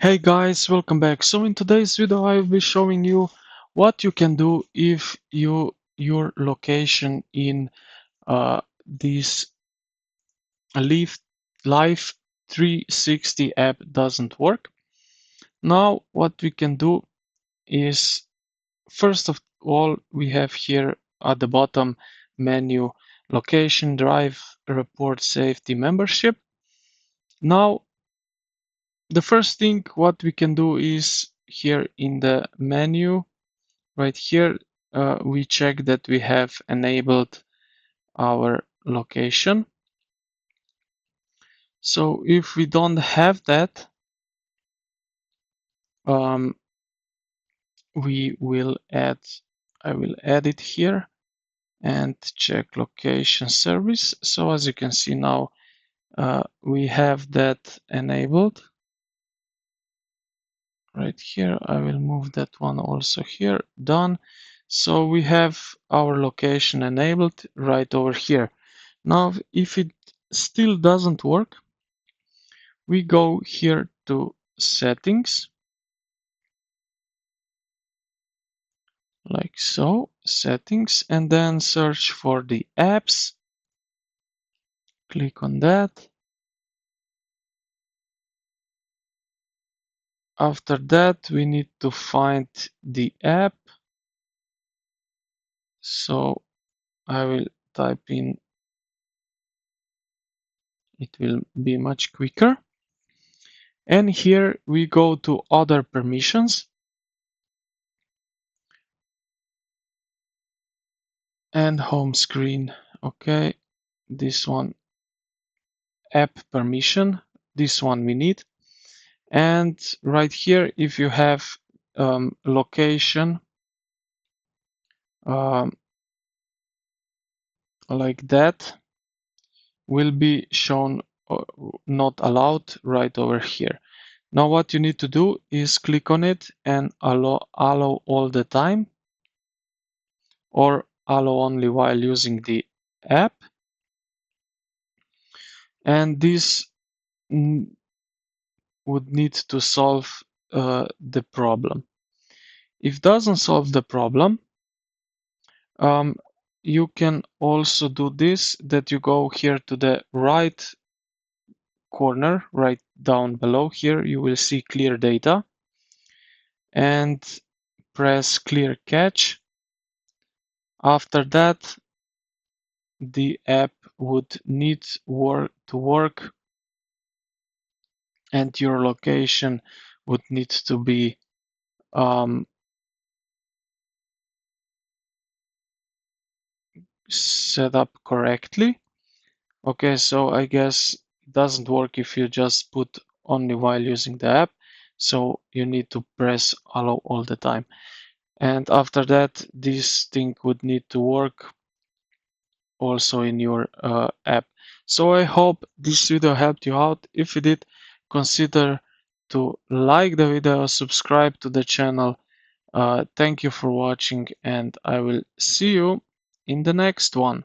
Hey guys, welcome back. So in today's video I will be showing you what you can do if your location in this Leaf Life 360 app doesn't work. Now what we can do is, first of all, we have here at the bottom menu location, drive, report, safety, membership. Now the first thing what we can do is here in the menu right here, we check that we have enabled our location. So if we don't have that, we will add, I will add it here and check location service. So as you can see now, we have that enabled right here. I will move that one also here, done. So we have our location enabled right over here. Now, if it still doesn't work, we go here to settings, like so, settings, and then search for the apps. Click on that. After that, we need to find the app. So I will type in, it will be much quicker. And here we go to other permissions. And home screen. Okay, this one, app permission, this one we need. And right here, if you have location um, like that, will be shown not allowed right over here. Now what you need to do is click on it and allow all the time, or allow only while using the app. And this would need to solve the problem. If doesn't solve the problem, you can also do this, that you go here to the right corner, right down below here, you will see clear data, and press clear cache. After that, the app would need to work, and your location would need to be set up correctly. Okay, so I guess it doesn't work if you just put only while using the app. So you need to press allow all the time. And after that, this thing would need to work also in your app. So I hope this video helped you out. If it did, consider to like the video, subscribe to the channel. Thank you for watching, and I will see you in the next one.